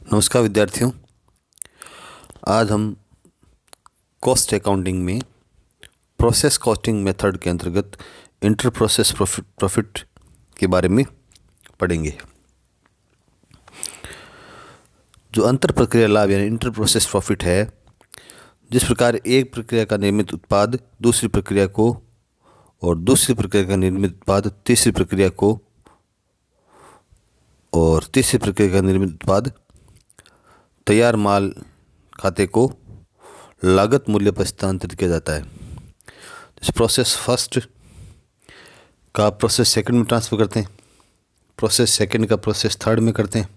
नमस्कार विद्यार्थियों। आज हम कॉस्ट अकाउंटिंग में प्रोसेस कॉस्टिंग मेथड के अंतर्गत इंटर प्रोसेस प्रॉफिट के बारे में पढ़ेंगे। जो अंतर प्रक्रिया लाभ यानी इंटर प्रोसेस प्रॉफिट है, जिस प्रकार एक प्रक्रिया का निर्मित उत्पाद दूसरी प्रक्रिया को और दूसरी प्रक्रिया का निर्मित उत्पाद तीसरी प्रक्रिया को और तीसरी प्रक्रिया का निर्मित उत्पाद तैयार माल खाते को लागत मूल्य पर स्थानांतरित किया जाता है। इस प्रोसेस फर्स्ट का प्रोसेस सेकंड में ट्रांसफ़र करते हैं, प्रोसेस सेकंड का प्रोसेस थर्ड में करते हैं।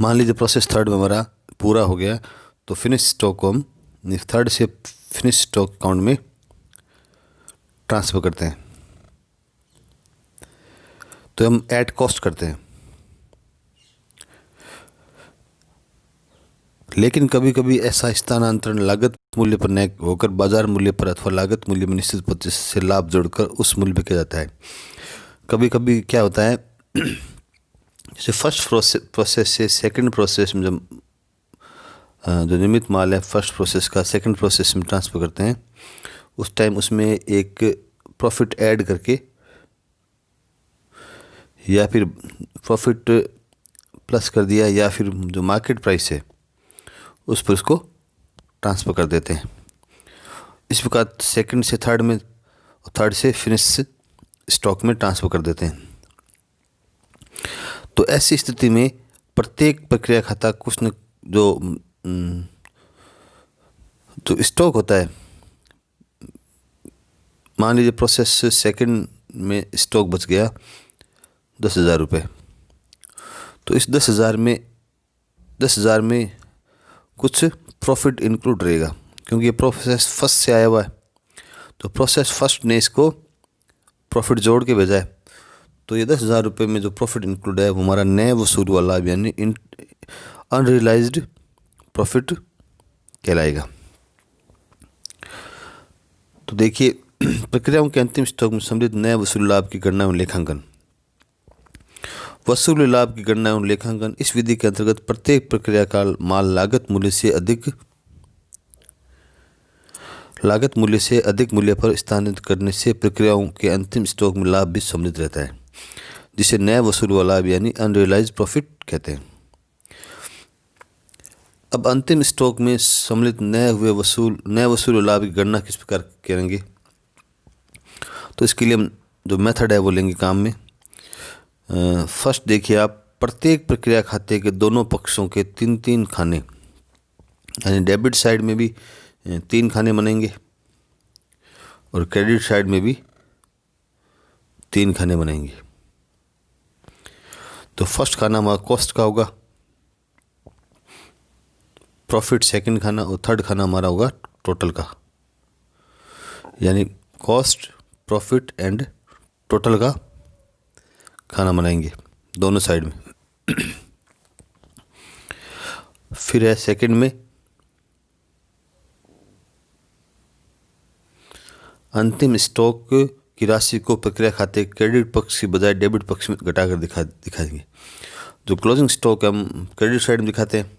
मान लीजिए प्रोसेस थर्ड में हमारा पूरा हो गया तो फिनिश स्टॉक को हम थर्ड से फिनिश स्टॉक अकाउंट में ट्रांसफ़र करते हैं, तो हम ऐड कॉस्ट करते हैं। लेकिन कभी कभी ऐसा स्थानांतरण लागत मूल्य पर न होकर बाजार मूल्य पर अथवा लागत मूल्य में निश्चित प्रतिशत से लाभ जोड़कर उस मूल्य पर किया जाता है। कभी कभी क्या होता है, जैसे फर्स्ट प्रोसेस से सेकंड प्रोसेस में जब जो निर्मित माल है फर्स्ट प्रोसेस का सेकंड प्रोसेस में ट्रांसफ़र करते हैं, उस टाइम उसमें एक प्रॉफिट ऐड करके या फिर प्रॉफिट प्लस कर दिया या फिर जो मार्केट प्राइस है उस पर उसको ट्रांसफ़र कर देते हैं। इस प्रकार सेकंड से थर्ड में और थर्ड से फिनिश स्टॉक में ट्रांसफ़र कर देते हैं। तो ऐसी स्थिति में प्रत्येक प्रक्रिया खाता कुछ न जो स्टॉक होता है, मान लीजिए प्रोसेस सेकंड में स्टॉक बच गया 10,000 रुपये, तो इस 10,000 में कुछ प्रॉफिट इंक्लूड रहेगा, क्योंकि ये प्रोसेस फर्स्ट से आया हुआ है। तो प्रोसेस फर्स्ट ने इसको प्रॉफिट जोड़ के भेजा है, तो ये 10,000 रुपये में जो प्रॉफिट इंक्लूड है वो हमारा नए वसूल वाला लाभ यानी अनरियलाइज्ड प्रॉफिट कहलाएगा। तो देखिए, प्रक्रियाओं के अंतिम स्टॉक में सम्मिलित नए वसूल लाभ की गणना एवं लेखांकन। वसूल लाभ की गणना एवं लेखांकन इस विधि के अंतर्गत प्रत्येक प्रक्रिया का माल लागत मूल्य से अधिक मूल्य पर स्थानांतरित करने से प्रक्रियाओं के अंतिम स्टॉक में लाभ भी सम्मिलित रहता है, जिसे नए वसूल वाला लाभ यानी अनरियलाइज्ड प्रॉफिट कहते हैं। अब अंतिम स्टॉक में सम्मिलित नए वसूल लाभ की गणना किस प्रकार करेंगे, तो इसके लिए हम जो मेथड है वो लेंगे काम में। फर्स्ट देखिए आप, प्रत्येक प्रक्रिया खाते के दोनों पक्षों के 3-3 खाने, यानी डेबिट साइड में भी 3 खाने बनेंगे और क्रेडिट साइड में भी 3 खाने बनेंगे। तो फर्स्ट खाना हमारा कॉस्ट का होगा, प्रॉफिट सेकंड खाना और थर्ड खाना हमारा होगा टोटल का, यानी कॉस्ट प्रॉफिट एंड टोटल का खाना बनाएंगे दोनों साइड में। फिर है सेकंड में अंतिम स्टॉक की राशि को प्रक्रिया खाते क्रेडिट पक्ष की बजाय डेबिट पक्ष में घटाकर दिखाएंगे। जो क्लोजिंग स्टॉक हम क्रेडिट साइड में दिखाते हैं,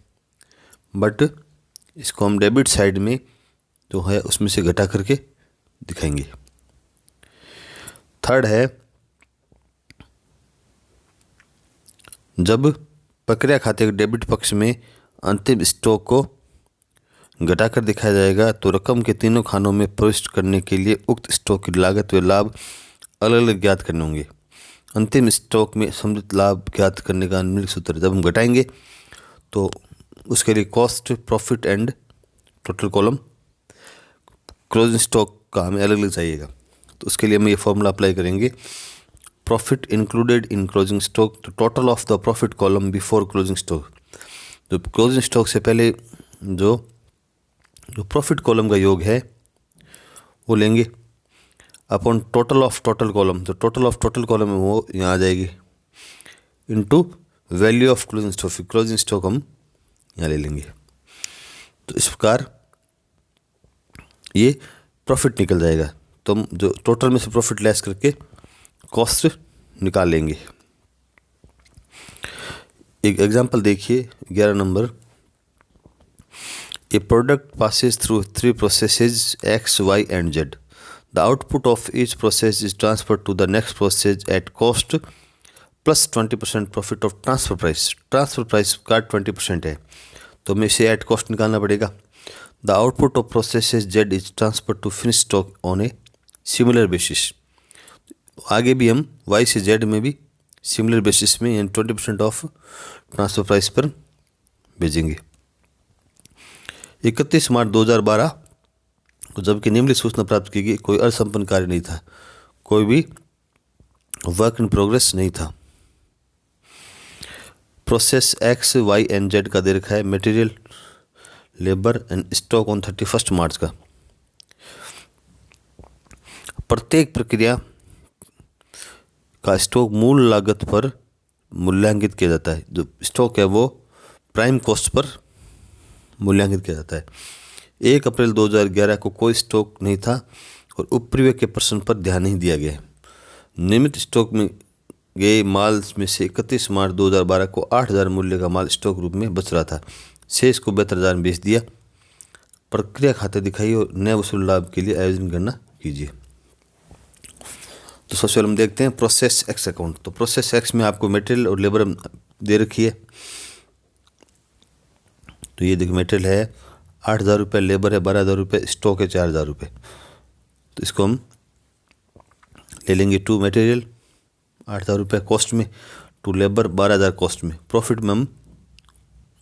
बट इसको हम डेबिट साइड में जो है उसमें से घटा करके दिखाएंगे। थर्ड है, जब प्रक्रिया खाते के डेबिट पक्ष में अंतिम स्टॉक को घटाकर दिखाया जाएगा तो रकम के तीनों खानों में प्रविष्ट करने के लिए उक्त स्टॉक की लागत व लाभ अलग अलग ज्ञात करने होंगे। अंतिम स्टॉक में सम्मिलित लाभ ज्ञात करने का निम्नलिखित सूत्र, जब हम घटाएंगे तो उसके लिए cost profit and total column closing stock का हमें अलग अलग चाहिएगा। तो उसके लिए हम ये फॉर्मूला अप्लाई करेंगे, profit included in closing stock the total of the profit column before closing stock. जो क्लोजिंग स्टॉक से पहले जो प्रॉफिट कॉलम का योग है वो लेंगे upon total of total column. जो टोटल ऑफ टोटल कॉलम है वो यहाँ आ जाएगी into value of closing stock. Closing stock हम यहाँ ले लेंगे। तो इस प्रकार ये प्रॉफिट निकल जाएगा। तो हम जो टोटल में से प्रॉफिट लेस करके कॉस्ट निकाल लेंगे। एक एग्जांपल देखिए 11 number. A product passes through three processes X, Y and Z. The output of each process is transferred to the next process at cost plus 20% profit of transfer price. Transfer price का 20% है, तो हमें इसे eight cost निकालना पड़ेगा। The output of process Z is transfer to finish stock on a similar basis. आगे भी हम वाई से जेड में भी सिमिलर बेसिस में यानी 20% ऑफ ट्रांसफर प्राइस पर भेजेंगे। 31 मार्च 2012 को जबकि निम्नलिखित सूचना प्राप्त की गई, कोई असंपन्न कार्य नहीं था, कोई भी वर्क इन प्रोग्रेस नहीं था। Process X, Y and Z का दे रखा है material, labour and stock on 31 March का। प्रत्येक प्रक्रिया का स्टॉक मूल लागत पर मूल्यांकित किया जाता है। जो स्टॉक है वो प्राइम कॉस्ट पर मूल्यांकित किया जाता है। 1 अप्रैल 2011 को कोई स्टॉक नहीं था और उपरिव्यय के प्रश्न पर ध्यान नहीं दिया गया। नियमित स्टॉक में गए माल में से 31 मार्च 2012 को 8,000 मूल्य का माल स्टॉक रूप में बच रहा था। शेष को 72,000 में बेच दिया। प्रक्रिया खाते दिखाइए और नए वसूल लाभ के लिए आयोजन गणना कीजिए। तो सबसे पहले हम देखते हैं प्रोसेस एक्स अकाउंट। तो प्रोसेस एक्स में आपको मटेरियल और लेबर दे रखी है। तो ये देखिए मटेरियल है 8,000 रुपये, लेबर है 12,000 रुपये, स्टॉक है 4,000 रुपये। तो इसको हम ले लेंगे टू मटेरियल 8,000 रुपये कॉस्ट में, टू लेबर 12,000 कॉस्ट में। प्रॉफिट में हम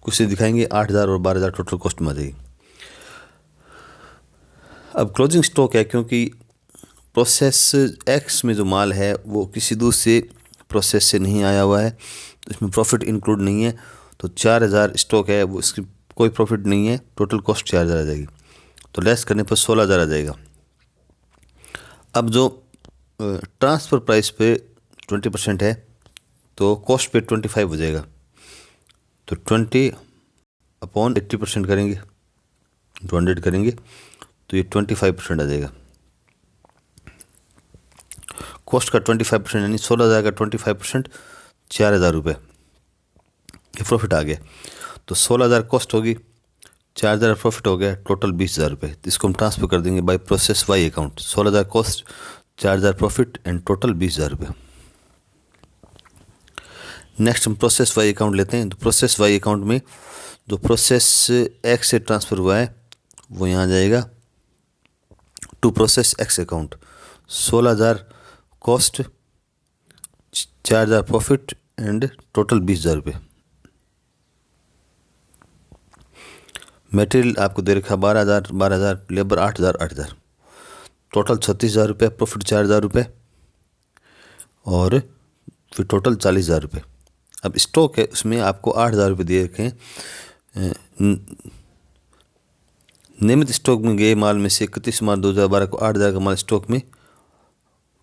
कुछ से दिखाएंगे 8,000 और 12,000 टोटल कॉस्ट में आ जाएगी। अब क्लोजिंग स्टॉक है, क्योंकि प्रोसेस एक्स में जो माल है वो किसी दूसरे प्रोसेस से नहीं आया हुआ है, तो इसमें प्रॉफिट इंक्लूड नहीं है। तो 4,000 स्टॉक है, वो इसकी कोई प्रॉफिट नहीं है, टोटल कॉस्ट 4,000 आ जाएगी। तो लेस करने पर 16,000 आ जाएगा। अब जो ट्रांसफ़र प्राइस पे 20% है, तो कॉस्ट पे 25 हो जाएगा। तो 20/80% करेंगे, 200 करेंगे, तो ये 25% आ जाएगा। कॉस्ट का 25% यानी 16,000 का 25% 4,000 रुपये, ये प्रॉफिट आ गया। तो 16,000 कॉस्ट होगी, 4,000 प्रॉफिट हो गया, टोटल 20,000 रुपये। तो इसको हम ट्रांसफर कर देंगे by process Y account. 16,000 cost, 4,000 profit and total 20,000 रुपये। नेक्स्ट हम प्रोसेस वाई अकाउंट लेते हैं। तो प्रोसेस वाई अकाउंट में जो प्रोसेस एक्स से ट्रांसफ़र हुआ है वो यहाँ जाएगा to process X account. 16,000 cost, 4,000 profit and total 20,000 रुपये। मटेरियल आपको दे रखा 12,000, 12,000, लेबर 8,000, 8,000, टोटल 36,000 रुपये, प्रॉफिट 4,000 रुपये और फिर टोटल 40,000 रुपये। अब स्टॉक है उसमें आपको 8,000 रुपये दे रखे हैं। नियमित स्टॉक में गए माल में से 31 मार्च 2012 को 8,000 का माल स्टॉक में,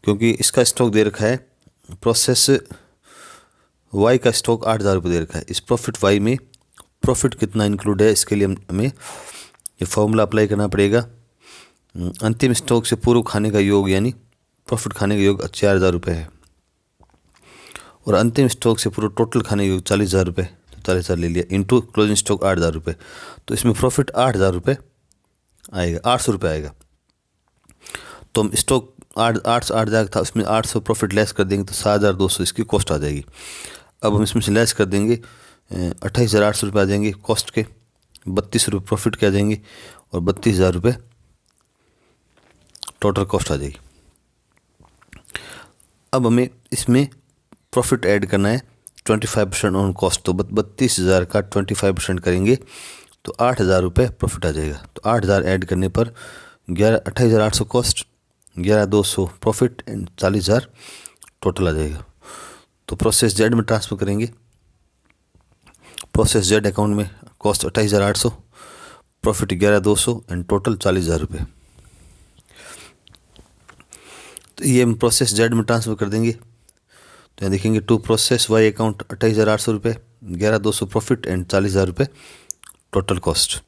क्योंकि इसका स्टॉक दे रखा है प्रोसेस वाई का स्टॉक 8,000 रुपये दे रखा है। इस प्रॉफिट वाई में प्रॉफिट कितना इंक्लूड है, इसके लिए हमें ये फॉर्मूला अप्लाई करना पड़ेगा। अंतिम स्टॉक से पूर्व खाने का योग यानी प्रॉफिट खाने का योग 4,000 रुपये है और अंतिम स्टॉक से पूर्व टोटल खाने का योग 40,000 रुपये। तो 40,000 ले लिया इंटू क्लोजिंग स्टॉक 8,000 रुपये। तो इसमें प्रॉफिट 8,000 रुपये आएगा, 800 रुपये आएगा। तो हम स्टॉक 8,000 था, उसमें 800 प्रॉफिट लेस कर देंगे तो 7,200 इसकी कॉस्ट आ जाएगी। अब हम इसमें से लेस कर देंगे 28,800 रुपये आ जाएंगे कॉस्ट के, 32 रुपये प्रॉफिट के आ जाएंगे और 32,000 रुपये टोटल कॉस्ट आ जाएगी। अब हमें इसमें प्रॉफिट ऐड करना है 25% ऑन कॉस्ट। तो 32,000 का 25% करेंगे तो 8,000 रुपये प्रॉफिट आ जाएगा। तो 8,000 ऐड करने पर 28,800 कॉस्ट, 11,200 प्रॉफिट एंड 40,000 टोटल आ जाएगा। तो प्रोसेस जेड में ट्रांसफ़र करेंगे। प्रोसेस जेड अकाउंट में कॉस्ट 28,800, प्रॉफिट 11,200 एंड टोटल 40,000 रुपये। तो ये हम प्रोसेस जेड में ट्रांसफ़र कर देंगे। तो यहाँ देखेंगे टू प्रोसेस वाई अकाउंट 28,800 रुपये, 11,200 प्रॉफिट एंड 40,000 रुपये टोटल कॉस्ट।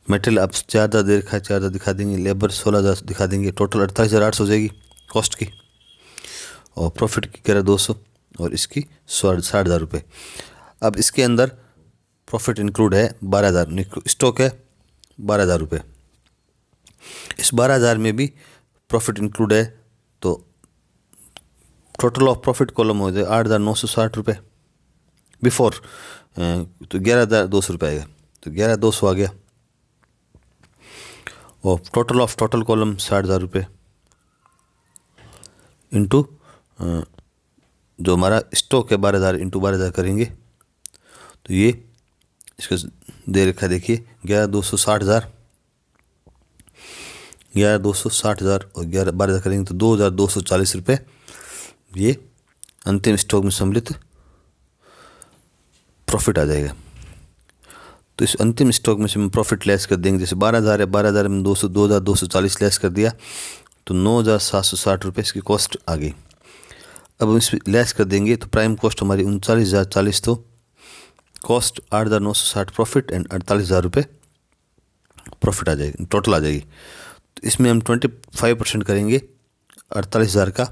मटेरियल आप 4,000 दे रखा है, 4,000 दिखा देंगे, लेबर 16,000 दिखा देंगे, टोटल 28,800 हो जाएगी कॉस्ट की और प्रॉफिट की 11,200 और इसकी 60,000 रुपये। अब इसके अंदर प्रॉफिट इंक्लूड है 12,000, स्टॉक है 12,000 रुपये। इस 12,000 में भी प्रॉफिट इंक्लूड है, तो टोटल ऑफ प्रॉफिट कॉलम हो जाए 8,960 रुपये बिफोर, तो 11,200 रुपये आएगा, तो 11,200 आ गया। और टोटल ऑफ टोटल कॉलम 60,000 रुपये इंटू जो हमारा स्टॉक है 12,000 इंटू 12,000 करेंगे, तो ये इसका दे रखा देखिए 11,260,000, 11,260,000 और 12,000 करेंगे तो 2,240 रुपये ये अंतिम स्टॉक में सम्मिलित प्रॉफिट आ जाएगा। तो इस अंतिम स्टॉक में से हम प्रॉफिट लेस कर देंगे, जैसे 12,000 है, 12,000 में 2,240 लेस कर दिया तो 9,760 रुपये इसकी कॉस्ट आ गई। अब हम इस लेस कर देंगे तो प्राइम कॉस्ट हमारी 39,040, तो कॉस्ट 8,960 प्रॉफिट एंड 48,000 रुपये प्रॉफिट आ जाएगी, टोटल आ जाएगी। तो इसमें हम 25% करेंगे 48,000 का,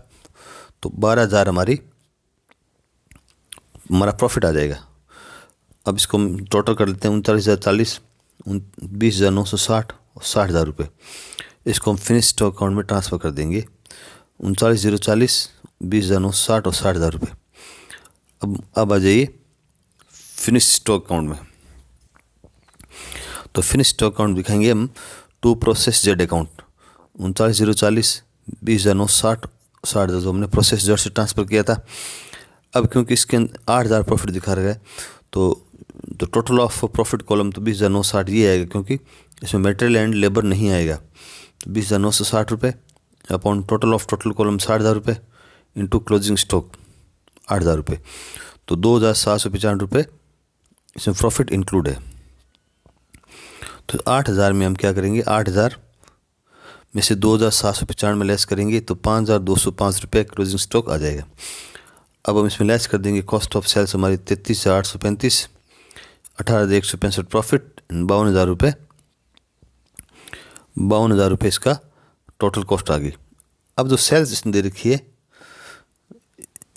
तो 12,000 हमारा प्रॉफिट आ जाएगा। अब इसको हम टोटल कर लेते हैं 39,040, 20,960 और 60,000 रुपये। इसको हम फिनिश स्टॉक अकाउंट में ट्रांसफ़र कर देंगे, 39,040, 20,960 और 60,000 रुपये। अब आ जाइए फिनिश स्टॉक अकाउंट में। तो फिनिश स्टॉक अकाउंट दिखाएंगे हम टू प्रोसेस जेड अकाउंट, 39,040, 20,960, 60,000 जो हमने प्रोसेस जेड से ट्रांसफ़र किया था। अब क्योंकि इसके अंदर 8,000 प्रॉफिट दिखा रहा है, तो टोटल ऑफ प्रॉफिट कॉलम तो 20,960 ये आएगा, क्योंकि इसमें मटेरियल एंड लेबर नहीं आएगा। तो 20,960 रुपये upon total of total column 60,000 रुपये इंटू क्लोजिंग स्टॉक 8,000 रुपये, तो 2,795 रुपये इसमें प्रॉफिट इंक्लूड है। तो 8,000 में हम क्या करेंगे, 8,000 में से 2,795 में लेस करेंगे तो 5,205 रुपये क्लोजिंग स्टॉक आ जाएगा। अब हम इसमें लेस कर देंगे कॉस्ट ऑफ सेल्स हमारी 33,835, 18,165 प्रॉफिट, 52,000 रुपये, 52,000 रुपये इसका टोटल कॉस्ट आ गई। अब जो सेल्स इसने दे रखी है,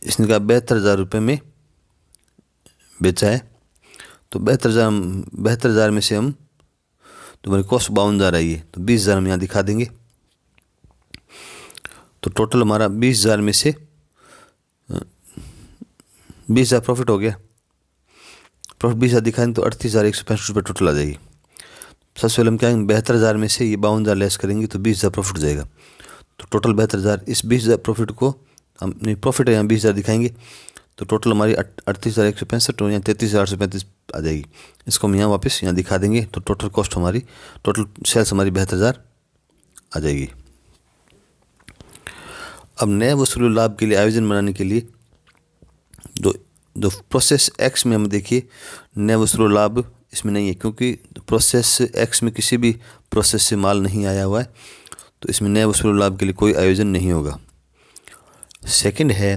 इसने कहा 72,000 रुपये में बेचा है, तो 72,000 में से हम तुम्हारी कॉस्ट 52,000 आई है, तो 20,000 हम यहाँ दिखा देंगे। तो टोटल हमारा 20,000 में से 20,000 प्रॉफिट हो गया। प्रॉफिट 20,000 दिखाएंगे तो 38,165 रुपये टोटल आ जाएगी। सबसे पहले हम क्या करेंगे, 72,000 में से ये 52,000 लेस करेंगे तो 20,000 प्रॉफिट हो जाएगा। तो टोटल 72,000, इस 20,000 प्रॉफिट को हम नहीं प्रॉफिट है यहाँ 20,000 दिखाएंगे, तो टोटल हमारी 38,165 और यहाँ 33,835 आ जाएगी। इसको हम यहाँ वापस यहाँ दिखा देंगे, तो टोटल कॉस्ट हमारी, टोटल सेल्स हमारी 72,000 आ जाएगी। अब नए वसूली लाभ के लिए आयोजन बनाने के लिए जो प्रोसेस एक्स में हम देखिए नए वसूली लाभ इसमें नहीं है, क्योंकि प्रोसेस एक्स में किसी भी प्रोसेस से माल नहीं आया हुआ है, तो इसमें नए वसूली लाभ के लिए कोई आयोजन नहीं होगा। सेकंड है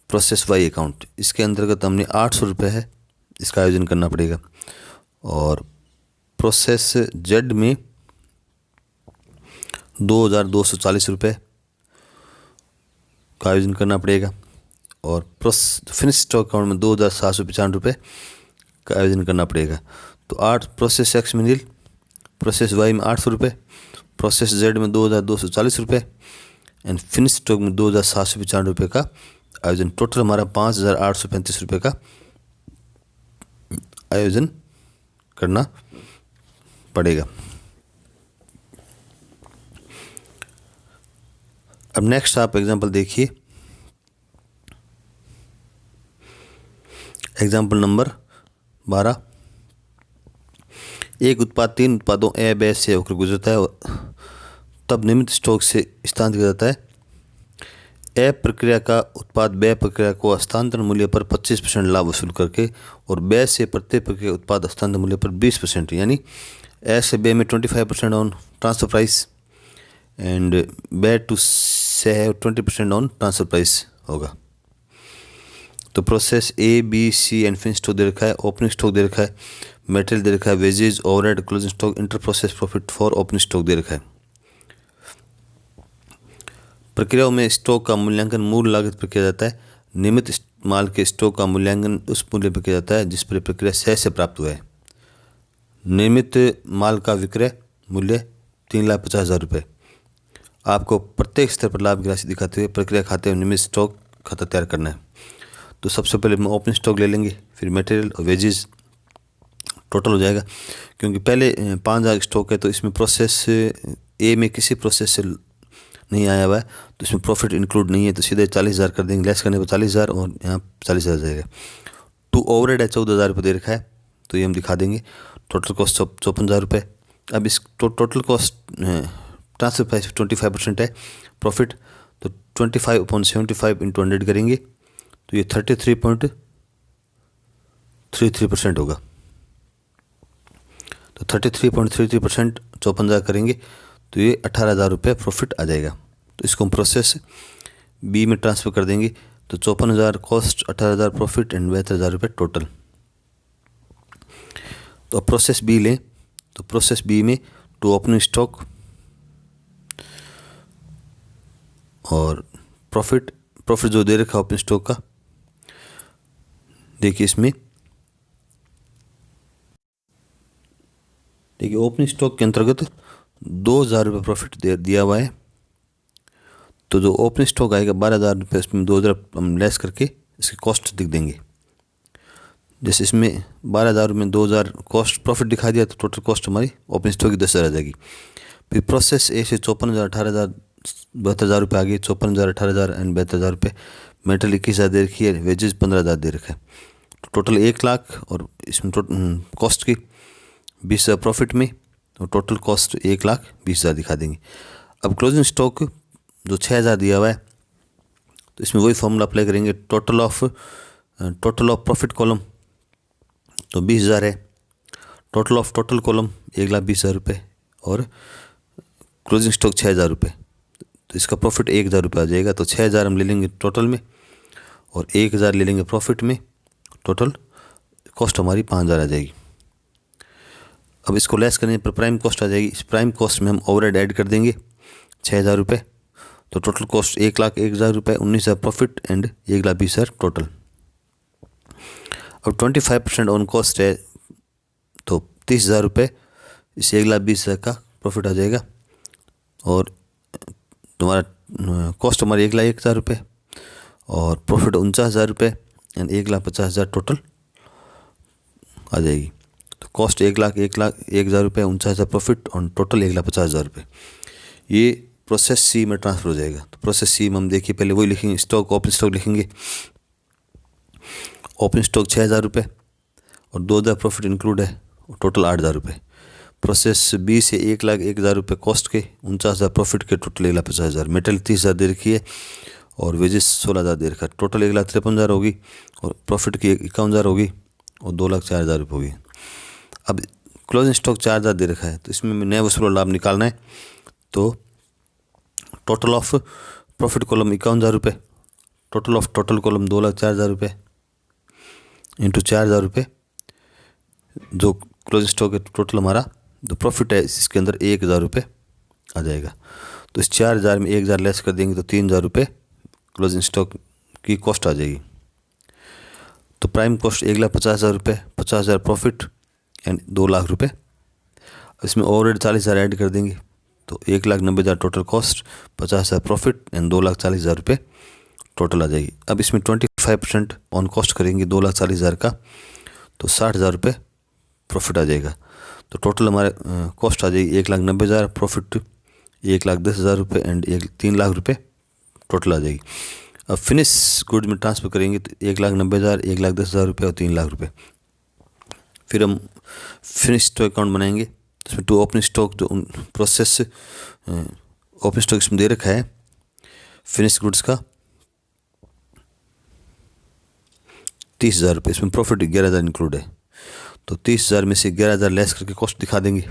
प्रोसेस वाई अकाउंट, इसके अंतर्गत हमने 800 रुपये है इसका आयोजन करना पड़ेगा, और प्रोसेस जेड में 2,240 रुपये का आयोजन करना पड़ेगा, और फिनिश स्टॉक अकाउंट में 2,795 रुपये का आयोजन करना पड़ेगा। तो 8 प्रोसेस एक्स में 0, प्रोसेस वाई में 800 रुपये, प्रोसेस जेड में 2,240 रुपये एंड फिनिश स्टॉक में 2,795 रुपये का आयोजन। टोटल हमारा 5,835 रुपये का आयोजन करना पड़ेगा। अब नेक्स्ट आप एग्जांपल देखिए, एग्जाम्पल नंबर 12। एक उत्पाद 3 उत्पादों ए बी से होकर गुजरता है, तब निम्न स्टॉक से स्थानांतरित किया जाता है। ए प्रक्रिया का उत्पाद बे प्रक्रिया को हस्तांतरण मूल्य पर 25% लाभ वसूल करके और बे से प्रत्येक प्रक्रिया उत्पाद हस्तांतरण मूल्य पर 20%, यानी ए से बे में 25% ऑन ट्रांसफर प्राइस एंड बे टू से है 20% ऑन ट्रांसफर प्राइस होगा। तो process A B C and finish stock दे रखा है, ओपनिंग स्टॉक दे रखा है, मटेरियल दे रखा है, wages, overhead, closing stock, inter process profit for opening stock दे रखा है। प्रक्रियाओं में स्टॉक का मूल्यांकन मूल लागत पर किया जाता है, नियमित माल के स्टॉक का मूल्यांकन उस मूल्य पर किया जाता है जिस पर प्रक्रिया सही से प्राप्त हुआ है। नियमित माल का विक्रय मूल्य 3,50,000 रुपये। आपको प्रत्येक स्तर पर लाभ की राशि दिखाते हुए प्रक्रिया खाते में नियमित स्टॉक खाता तैयार करना है। तो सबसे पहले हम ओपनिंग स्टॉक ले लेंगे, फिर मटेरियल और वेजेस टोटल हो जाएगा। क्योंकि पहले 5,000 स्टॉक है तो इसमें प्रोसेस ए में किसी प्रोसेस से नहीं आया हुआ है, तो इसमें प्रॉफिट इंक्लूड नहीं है, तो सीधे 40,000 कर देंगे। लेस करने पर 40,000 और यहाँ 40,000 जाएगा। टू ओवरहेड है 14,000 रुपये दे रखा है, तो ये हम दिखा देंगे। टोटल कॉस्ट 54,000 रुपये। अब इस टोटल कॉस्ट ट्रांसफर प्राइस 25% है प्रॉफिट, तो 25/75 × 100 करेंगे तो ये 33.33% होगा। तो 33.33% 54,000 करेंगे तो ये 18,000 रुपये प्रॉफिट आ जाएगा। तो इसको हम प्रोसेस बी में ट्रांसफ़र कर देंगे, तो 54,000 कॉस्ट, 18,000 प्रॉफिट एंड 72,000 रुपये टोटल। तो अब प्रोसेस बी लें, तो प्रोसेस बी में टू ओपनिंग स्टॉक और प्रॉफिट जो दे रखा है ओपनिंग स्टॉक का, देखिए इसमें देखिए ओपनिंग स्टॉक के अंतर्गत 2,000 रुपये प्रॉफिट दिया हुआ है। तो जो ओपनिंग स्टॉक आएगा 12,000 रुपये, इसमें 2,000 हम लेस करके इसकी कॉस्ट दिख देंगे। जैसे इसमें 12,000 में 2,000 कॉस्ट प्रॉफिट दिखा दिया, तो टोटल कॉस्ट हमारी ओपनिंग स्टॉक की 10,000 आ जाएगी। फिर प्रोसेस ए से 54,000, 18,000, 72,000 रुपये आ गए। 54,000, 18,000 एंड 72,000 रुपये। मेटल 21,000 दे रखी है, वेजेस 15,000 दे रखा है। तो टोटल 1,00,000 और इसमें कॉस्ट की 20,000 प्रॉफिट में, तो टोटल कॉस्ट 1,20,000 दिखा देंगे। अब क्लोजिंग स्टॉक जो 6,000 दिया हुआ है, तो इसमें वही फॉर्मूला अप्लाई करेंगे। टोटल ऑफ प्रॉफिट कॉलम तो 20,000 है। टोटल ऑफ टोटल कॉलम 1,20,000 रुपये और क्लोजिंग स्टॉक 6,000 रुपये, तो इसका प्रॉफिट 1,000 रुपये आ जाएगा। तो 6,000 हम ले लेंगे टोटल में और 1,000 ले लेंगे प्रॉफिट में, टोटल कॉस्ट हमारी 5,000 आ जाएगी। अब इसको लेस करने पर प्राइम कॉस्ट आ जाएगी। इस प्राइम कॉस्ट में हम ओवरहेड ऐड कर देंगे 6,000 रुपये, तो टोटल कॉस्ट 1,01,000 रुपये, 19,000 प्रॉफिट एंड 1,20,000 टोटल। अब 25% ऑन कॉस्ट है, तो 30,000 रुपये, इस 1,20,000 का प्रॉफिट आ जाएगा। और तुम्हारा कॉस्ट हमारी 1,01,000 रुपये और प्रॉफिट 49,000 रुपये एंड 1,50,000 टोटल आ जाएगी। तो कॉस्ट 1,01,000 रुपये, 49,000 प्रॉफिट और टोटल 1,50,000 रुपये। ये प्रोसेस सी में ट्रांसफ़र हो जाएगा। तो प्रोसेस सी में हम देखिए पहले वही लिखेंगे, स्टॉक ओपनिंग स्टॉक लिखेंगे। ओपनिंग स्टॉक 6,000 रुपये और 2,000 प्रॉफिट इंक्लूड है, टोटल 8,000 रुपये। प्रोसेस बी से 1,01,000 रुपये कॉस्ट के, 49,000 प्रॉफिट के, टोटल 1,50,000। मेटल 30,000 दे रखी है और वेजेस 16,000 दे रखा है, टोटल 1,53,000 होगी और प्रॉफिट की 51,000 होगी और 2,04,000 रुपये होगी। अब क्लोजिंग स्टॉक 4,000 दे रखा है, तो इसमें नया वसूल लाभ निकालना है। तो टोटल ऑफ प्रॉफिट कॉलम 51,000 रुपये, टोटल ऑफ टोटल कॉलम 2,04,000 रुपये इंटू 4,000 रुपये, जो क्लोजिंग स्टॉक है टोटल हमारा जो प्रॉफिट है इसके अंदर 1,000 रुपये आ जाएगा। तो इस 4,000 में 1,000 लेस कर देंगे तो 3,000 रुपये क्लोजिंग स्टॉक की कॉस्ट आ जाएगी। तो प्राइम कॉस्ट 1,50,000 रुपये, 50,000 प्रॉफिट एंड 2,00,000 रुपये। इसमें ओवरहेड 40,000 ऐड कर देंगे, तो 1,90,000 टोटल कॉस्ट, 50,000 प्रॉफिट एंड 2,40,000 रुपये टोटल आ जाएगी। अब इसमें 25% ऑन कॉस्ट करेंगे 2,40,000 का, तो 60,000 रुपये प्रॉफिट आ जाएगा। तो टोटल हमारे कॉस्ट आ जाएगी 1,90,000, प्रॉफिट 1,10,000 रुपये एंड 3,00,000 रुपये टोटल आ जाएगी। अब फिनिश गुड में ट्रांसफ़र करेंगे तो 1,90,000, 1,10,000 रुपये और 3,00,000 रुपये। फिर हम फिनिश स्टॉक अकाउंट बनाएंगे, इसमें टू ओपनिंग स्टॉक जो प्रोसेस ओपनिंग स्टॉक इसमें दे रखा है फिनिश गुड्स का 30,000 रुपये, इसमें प्रॉफिट 11,000 इंक्लूड है। तो 30,000 में से 11,000 लेस करके कॉस्ट दिखा देंगे।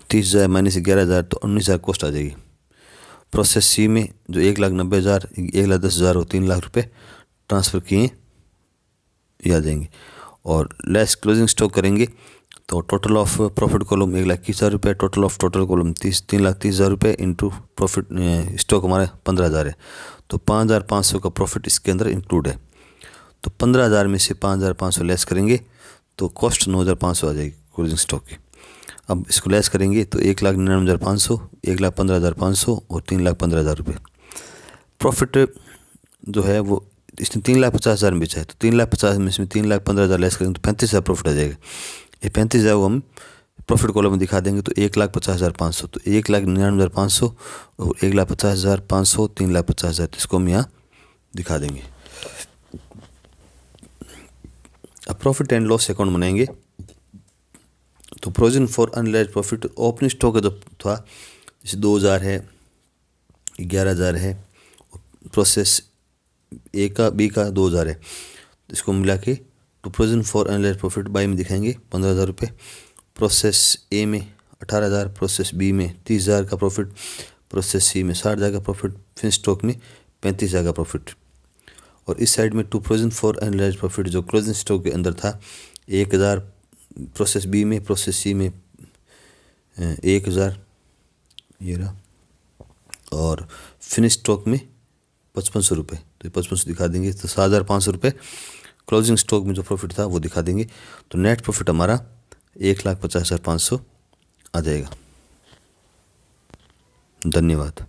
30,000 माइनस 11,000 तो 19,000 कॉस्ट आ जाएगी। प्रोसेस सी में जो 1,90,000, 1,10,000 और 3,00,000 रुपये ट्रांसफ़र किए ये आ जाएंगे। और लेस क्लोजिंग स्टॉक करेंगे तो टोटल ऑफ प्रॉफिट कॉलम 1,21,000 रुपये, टोटल ऑफ टोटल कॉलम 3,30,000 रुपये इंटू प्रॉफिट स्टॉक हमारा 15,000 है, तो 5,500 का प्रॉफिट इसके अंदर इंक्लूड है। तो 15,000 में से 5,500 लेस करेंगे तो कॉस्ट 9,500 आ जाएगी क्लोजिंग स्टॉक की। अब इसको लेस करेंगे तो 1,99,500, 1,15,500 और 3,15,000 रुपये। प्रॉफिट जो है वो इसने 3,50,000 में बेचा है, तो 3,50,000 में से 3,15,000 लेस करेंगे तो 35,000 प्रॉफिट आ जाएगा। ये 35,000 को हम प्रॉफिट कॉलम में दिखा देंगे तो 1,50,500, तो 1,99,500 और 1,50,500, 3,50,000, तो इसको हम यहाँ दिखा देंगे। अब प्रॉफिट एंड लॉस अकाउंट बनाएंगे। तो provision for unrealised profit opening stock का जो था, जैसे 2,000 है, 11,000 है, प्रोसेस ए का बी का 2,000 है, इसको मिला के तो provision for unrealised profit by में दिखाएंगे 15,000 रुपये, प्रोसेस ए में 18,000, प्रोसेस बी में 30,000 का प्रॉफिट, प्रोसेस सी में 60,000 का प्रॉफिट, फिर स्टॉक में 35,000 का प्रॉफिट। और इस साइड में to provision for unrealised profit जो क्लोजिंग स्टॉक के अंदर था 1,000, प्रोसेस बी में, प्रोसेस सी में 1,000 ये रहा, और फिनिश स्टॉक में 5,500 रुपये, तो 5,500 दिखा देंगे। तो 7,500 रुपये क्लोजिंग स्टॉक में जो प्रॉफिट था वो दिखा देंगे। तो नेट प्रॉफिट हमारा 1,50,500 आ जाएगा। धन्यवाद।